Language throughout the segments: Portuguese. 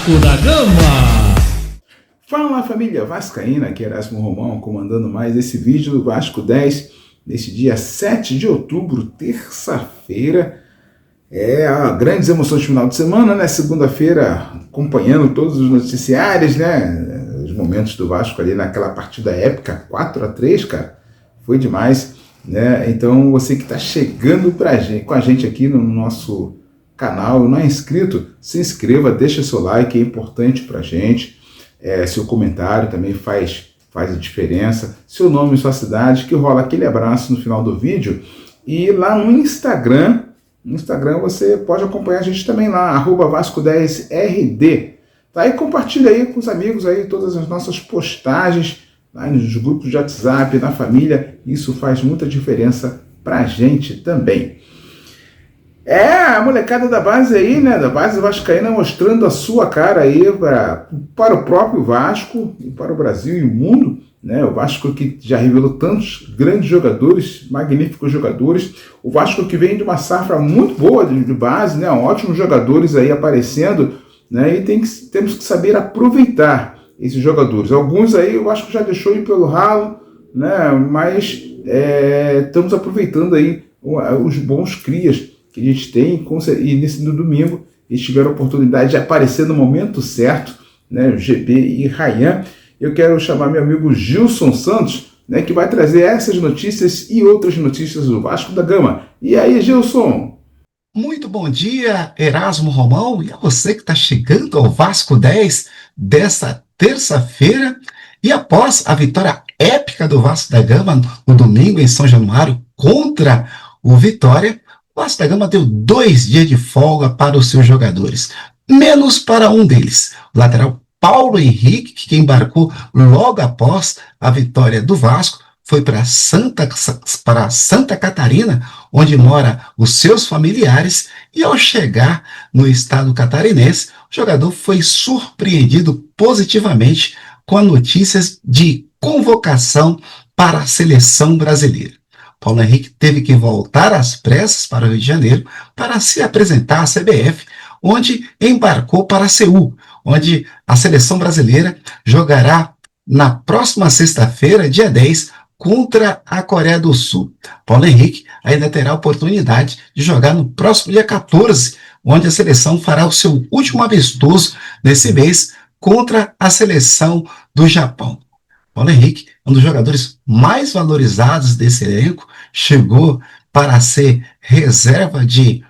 Vasco da Gama. Fala família vascaína, aqui é Erasmo Romão comandando mais esse vídeo do Vasco 10 nesse dia 7 de outubro, terça-feira. Grandes emoções de final de semana, né? Segunda-feira, acompanhando todos os noticiários, né? Os momentos do Vasco ali naquela partida épica, 4-3, cara, foi demais, né? Então você que está chegando com a gente aqui no nosso canal, não é inscrito, se inscreva, deixa seu like, é importante pra gente. Seu comentário também faz a diferença, seu nome e sua cidade, que rola aquele abraço no final do vídeo. E lá no Instagram você pode acompanhar a gente também lá, @Vasco10RD. Tá? E compartilha aí com os amigos aí todas as nossas postagens, lá nos grupos de WhatsApp, na família, isso faz muita diferença pra gente também. A molecada da base aí, né, da base vascaína mostrando a sua cara aí para o próprio Vasco e para o Brasil e o mundo, né, o Vasco que já revelou tantos grandes jogadores, magníficos jogadores, o Vasco que vem de uma safra muito boa de base, né, ótimos jogadores aí aparecendo, né, e temos que saber aproveitar esses jogadores. Alguns aí o Vasco já deixou ir pelo ralo, né, mas estamos aproveitando aí os bons crias que a gente tem, e nesse domingo eles tiveram a oportunidade de aparecer no momento certo, né, o GB e Rayan. Eu quero chamar meu amigo Gilson Santos, né, que vai trazer essas notícias e outras notícias do Vasco da Gama. E aí, Gilson? Muito bom dia, Erasmo Romão, e a você que está chegando ao Vasco 10 dessa terça-feira. E após a vitória épica do Vasco da Gama no domingo em São Januário contra o Vitória, o Vasco da Gama deu 2 dias de folga para os seus jogadores, menos para um deles, o lateral Paulo Henrique, que embarcou logo após a vitória do Vasco, foi para Santa Catarina, onde mora os seus familiares, e ao chegar no estado catarinense, o jogador foi surpreendido positivamente com as notícias de convocação para a seleção brasileira. Paulo Henrique teve que voltar às pressas para o Rio de Janeiro para se apresentar à CBF, onde embarcou para Seul, onde a seleção brasileira jogará na próxima sexta-feira, dia 10, contra a Coreia do Sul. Paulo Henrique ainda terá a oportunidade de jogar no próximo dia 14, onde a seleção fará o seu último amistoso nesse mês contra a seleção do Japão. Paulo Henrique é um dos jogadores mais valorizados desse elenco, chegou para ser reserva de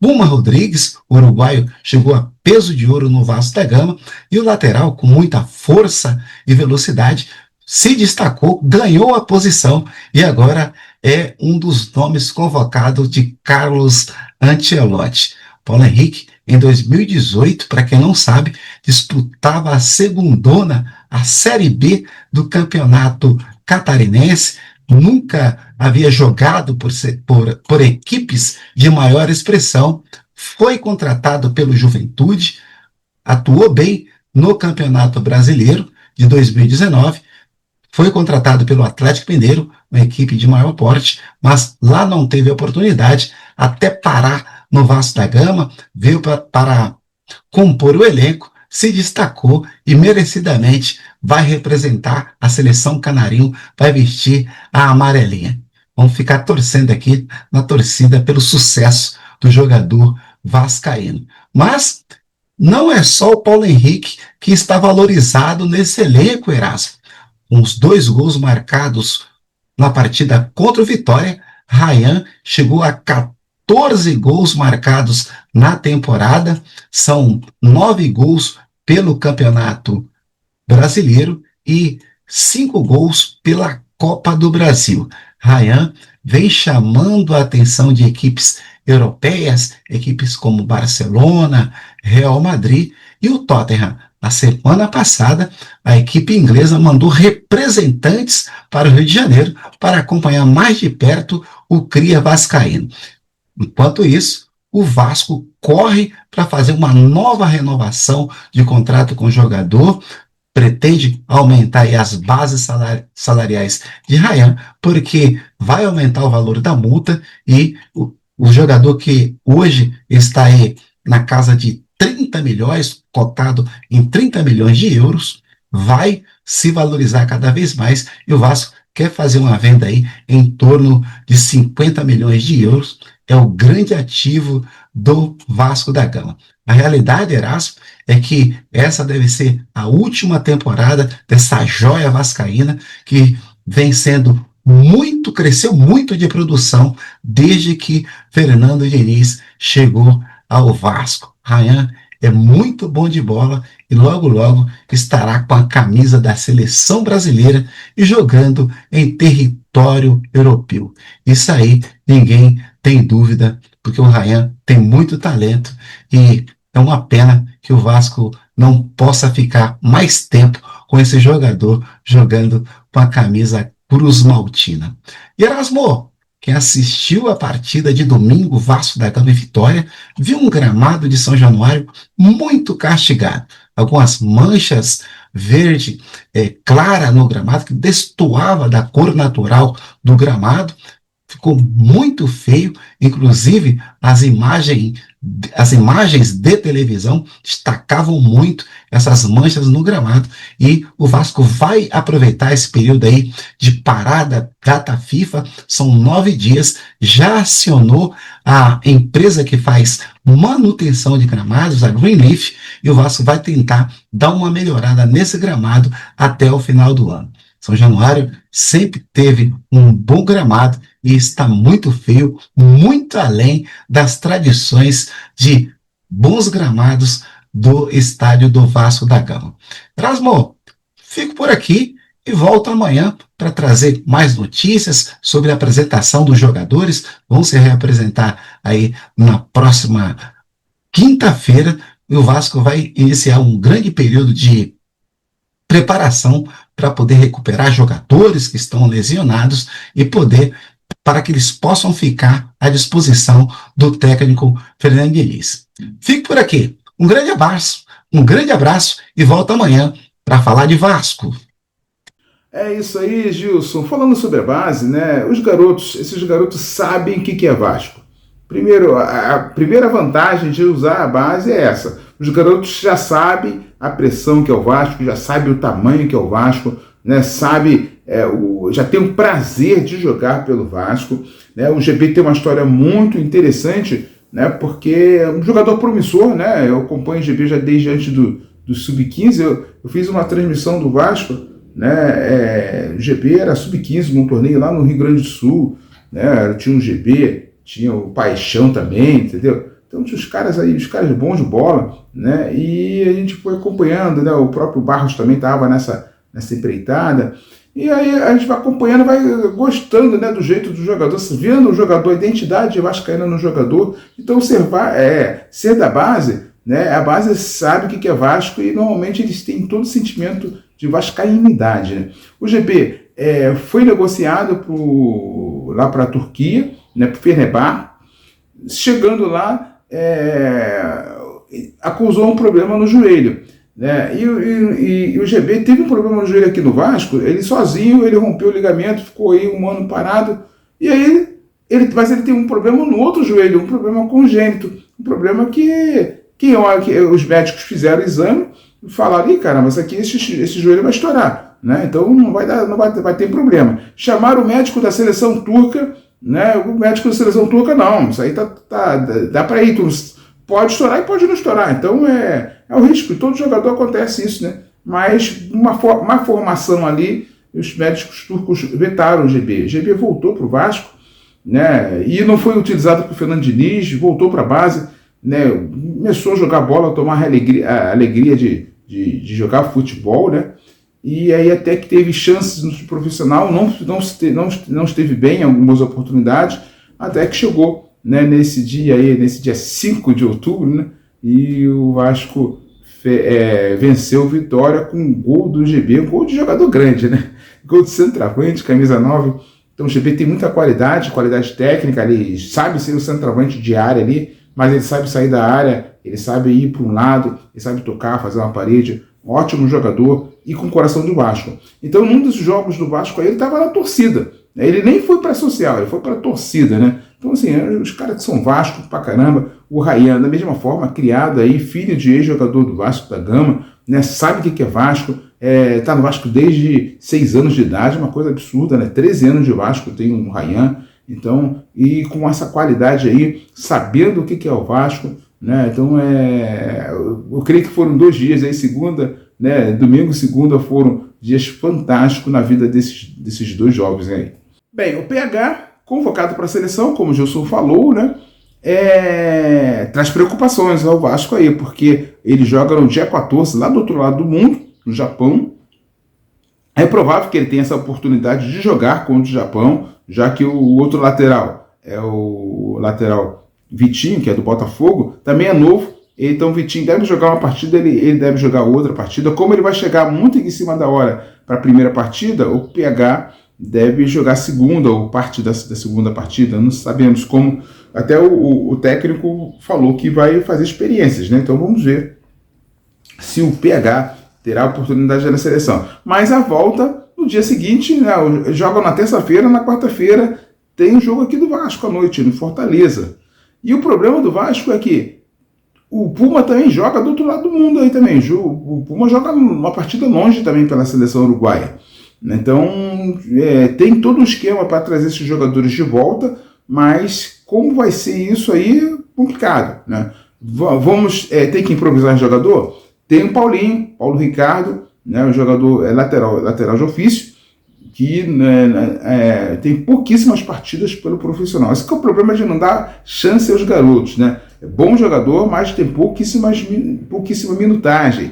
Puma Rodrigues, uruguaio, chegou a peso de ouro no Vasco da Gama, e o lateral, com muita força e velocidade, se destacou, ganhou a posição e agora é um dos nomes convocados de Carlos Ancelotti. Paulo Henrique, em 2018, para quem não sabe, disputava a segundona, a Série B do campeonato catarinense, nunca havia jogado por equipes de maior expressão, foi contratado pelo Juventude, atuou bem no Campeonato Brasileiro de 2019, foi contratado pelo Atlético Mineiro, uma equipe de maior porte, mas lá não teve oportunidade, até parar no Vasco da Gama, veio para compor o elenco, se destacou e merecidamente vai representar a seleção canarinho, vai vestir a amarelinha. Vamos ficar torcendo aqui na torcida pelo sucesso do jogador vascaíno. Mas não é só o Paulo Henrique que está valorizado nesse elenco, Erasmo. Com os 2 gols marcados na partida contra o Vitória, Rayan chegou a 14 gols marcados na temporada, são 9 gols pelo Campeonato Brasileiro e 5 gols pela Copa do Brasil. Rayan vem chamando a atenção de equipes europeias, equipes como Barcelona, Real Madrid e o Tottenham. Na semana passada, a equipe inglesa mandou representantes para o Rio de Janeiro para acompanhar mais de perto o cria vascaíno. Enquanto isso, o Vasco corre para fazer uma nova renovação de contrato com o jogador, pretende aumentar aí as bases salariais de Rayan, porque vai aumentar o valor da multa e o jogador que hoje está aí na casa de 30 milhões, cotado em 30 milhões de euros, vai se valorizar cada vez mais e o Vasco quer fazer uma venda aí em torno de 50 milhões de euros. É o grande ativo do Vasco da Gama. A realidade, Erasmo, é que essa deve ser a última temporada dessa joia vascaína que vem sendo cresceu muito de produção desde que Fernando Diniz chegou ao Vasco. Rayan é muito bom de bola e logo, logo estará com a camisa da seleção brasileira e jogando em território europeu. Isso aí ninguém tem dúvida, porque o Rayan tem muito talento e é uma pena que o Vasco não possa ficar mais tempo com esse jogador jogando com a camisa Cruz Maltina. E Erasmo, quem assistiu a partida de domingo, Vasco da Gama e Vitória, viu um gramado de São Januário muito castigado. Algumas manchas verde clara no gramado, que destoava da cor natural do gramado. Ficou muito feio, inclusive as imagens de televisão destacavam muito essas manchas no gramado, e o Vasco vai aproveitar esse período aí de parada, data FIFA, são 9 dias, já acionou a empresa que faz manutenção de gramados, a Greenleaf, e o Vasco vai tentar dar uma melhorada nesse gramado até o final do ano. São Januário sempre teve um bom gramado e está muito feio, muito além das tradições de bons gramados do estádio do Vasco da Gama. Erasmo, fico por aqui e volto amanhã para trazer mais notícias sobre a apresentação dos jogadores. Vão se reapresentar aí na próxima quinta-feira e o Vasco vai iniciar um grande período de preparação para poder recuperar jogadores que estão lesionados e para que eles possam ficar à disposição do técnico Fernando Diniz. Fico por aqui. Um grande abraço e volto amanhã para falar de Vasco. É isso aí, Gilson. Falando sobre a base, né? Esses garotos sabem o que é Vasco. Primeiro, a primeira vantagem de usar a base é essa. Os garotos já sabem a pressão que é o Vasco, já sabem o tamanho que é o Vasco, né? Já tem o prazer de jogar pelo Vasco, né? O GB tem uma história muito interessante, né? Porque é um jogador promissor, né? Eu acompanho o GB já desde antes do Sub-15. Eu fiz uma transmissão do Vasco, né? O GB era Sub-15 num torneio lá no Rio Grande do Sul, né? Tinha o GB, tinha o Paixão também, entendeu? Então tinha os caras bons de bola, né? E a gente foi acompanhando, né? O próprio Barros também estava nessa empreitada. E aí a gente vai acompanhando, vai gostando, né, do jeito do jogador, vendo o jogador, a identidade vascaína no jogador. Então ser da base, né? A base sabe o que é Vasco e normalmente eles têm todo o sentimento de vascainidade, né? O GB foi negociado lá para a Turquia, né, para o Fenerbahçe. Chegando lá, acusou um problema no joelho, né? E o GB teve um problema no joelho aqui no Vasco. Ele sozinho, ele rompeu o ligamento, ficou aí um ano parado, e aí mas ele tem um problema no outro joelho, um problema congênito, um problema que os médicos fizeram o exame e falaram: caramba, esse joelho vai estourar, né? Então não vai ter problema. Chamaram o médico da seleção turca, né? O médico da seleção turca: não, isso aí dá para ir, pode estourar e pode não estourar. Então é o risco, todo jogador acontece isso, né? Mas uma formação ali, os médicos turcos vetaram o GB. O GB voltou para o Vasco, né? E não foi utilizado por Fernando Diniz, voltou para a base, né? Começou a jogar bola, tomar a alegria de jogar futebol, né? E aí até que teve chances no profissional, não esteve bem em algumas oportunidades, até que chegou, né, nesse dia 5 de outubro, né, e o Vasco venceu o Vitória com um gol do GB, um gol de jogador grande, né? Gol de centroavante, camisa 9. Então o GB tem muita qualidade técnica, ele sabe ser o centroavante de área ali, mas ele sabe sair da área, ele sabe ir para um lado, ele sabe tocar, fazer uma parede. Ótimo jogador e com o coração do Vasco. Então, num dos jogos do Vasco aí, ele estava na torcida. Ele nem foi para a social, ele foi para a torcida, né? Então, assim, os caras que são Vasco pra caramba, o Ryan, da mesma forma, criado aí, filho de ex-jogador do Vasco da Gama, né, sabe o que é Vasco, tá no Vasco desde 6 anos de idade, uma coisa absurda, né, 13 anos de Vasco tem um Ryan, então, e com essa qualidade aí, sabendo o que é o Vasco, né, então eu creio que foram 2 dias aí, segunda, né, domingo e segunda foram dias fantásticos na vida desses 2 jovens aí. Bem, o PH, convocado para a seleção, como o Gilson falou, né, traz preocupações ao Vasco aí, porque ele joga no dia 14, lá do outro lado do mundo, no Japão. É provável que ele tenha essa oportunidade de jogar contra o Japão, já que o outro lateral é o lateral Vitinho, que é do Botafogo, também é novo. Então o Vitinho deve jogar uma partida, ele deve jogar outra partida. Como ele vai chegar muito em cima da hora para a primeira partida, o PH deve jogar a segunda ou parte da segunda partida. Não sabemos como. Até o técnico falou que vai fazer experiências, né? Então vamos ver se o PH terá a oportunidade na seleção. Mas a volta no dia seguinte, né? Joga na terça-feira, na quarta-feira tem um jogo aqui do Vasco à noite, no Fortaleza. E o problema do Vasco é que o Puma também joga do outro lado do mundo aí também. O Puma joga uma partida longe também pela seleção uruguaia. Então, tem todo um esquema para trazer esses jogadores de volta, mas como vai ser isso aí é complicado, né? Tem que improvisar jogador? Tem o Paulo Ricardo, né, o jogador lateral de ofício, que tem pouquíssimas partidas pelo profissional. Esse que é o problema de não dar chance aos garotos, né? É bom jogador, mas tem pouquíssima minutagem.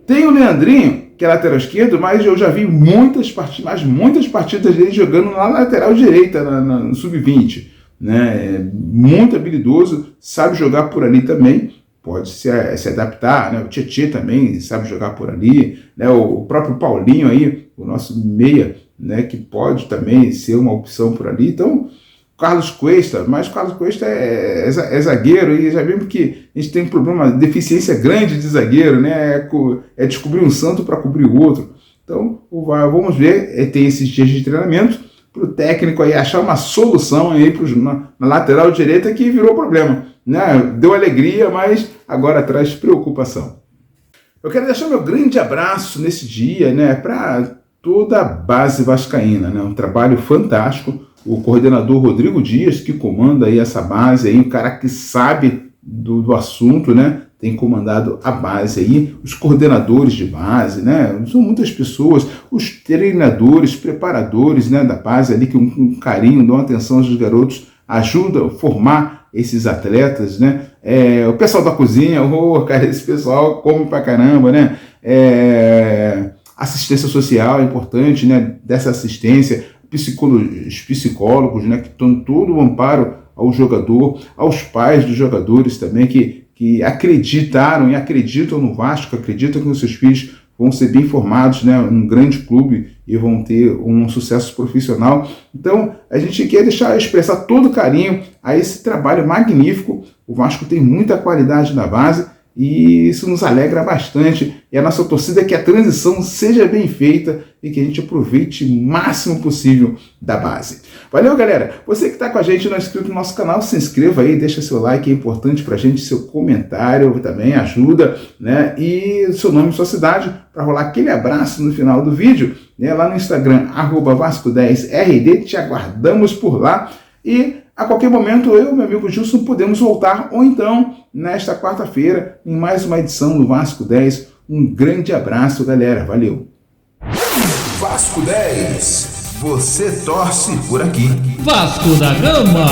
Tem o Leandrinho, que é lateral esquerdo, mas eu já vi muitas partidas dele jogando na lateral direita, no sub-20. Né? Muito habilidoso, sabe jogar por ali também, pode se adaptar, né? O Tietê também sabe jogar por ali, né? O próprio Paulinho aí, o nosso meia, né? Que pode também ser uma opção por ali. Então, Carlos Cuesta, mas o Carlos Cuesta é zagueiro, e já vimos que a gente tem um problema, deficiência grande de zagueiro, né? É descobrir um santo para cobrir o outro. Então, vamos ver, tem esses dias de treinamento, para o técnico aí achar uma solução aí na lateral direita, que virou problema, né? Deu alegria, mas agora traz preocupação. Eu quero deixar meu grande abraço nesse dia, né, para toda a base vascaína, né? Um trabalho fantástico. O coordenador Rodrigo Dias, que comanda aí essa base, aí, um cara que sabe do assunto, né? Tem comandado a base aí, os coordenadores de base, né? São muitas pessoas, os treinadores, preparadores, né, da base ali, que com carinho dão atenção aos garotos, ajudam a formar esses atletas, né? O pessoal da cozinha, cara, esse pessoal come pra caramba, né? Assistência social é importante, né? Dessa assistência, os psicólogos, né, que dão todo o amparo ao jogador, aos pais dos jogadores também, que acreditaram e acreditam no Vasco, acreditam que os seus filhos vão ser bem formados, né, num grande clube e vão ter um sucesso profissional. Então, a gente quer expressar todo o carinho a esse trabalho magnífico. O Vasco tem muita qualidade na base, e isso nos alegra bastante, e a nossa torcida é que a transição seja bem feita e que a gente aproveite o máximo possível da base. Valeu, galera! Você que está com a gente não é inscrito no nosso canal, se inscreva aí, deixa seu like, é importante pra gente, seu comentário também ajuda, né? E seu nome e sua cidade, para rolar aquele abraço no final do vídeo, né? Lá no Instagram, @Vasco10RD, te aguardamos por lá. E a qualquer momento eu e meu amigo Gilson podemos voltar, ou então nesta quarta-feira, em mais uma edição do Vasco 10. Um grande abraço, galera. Valeu! Vasco 10, você torce por aqui. Vasco da Gama.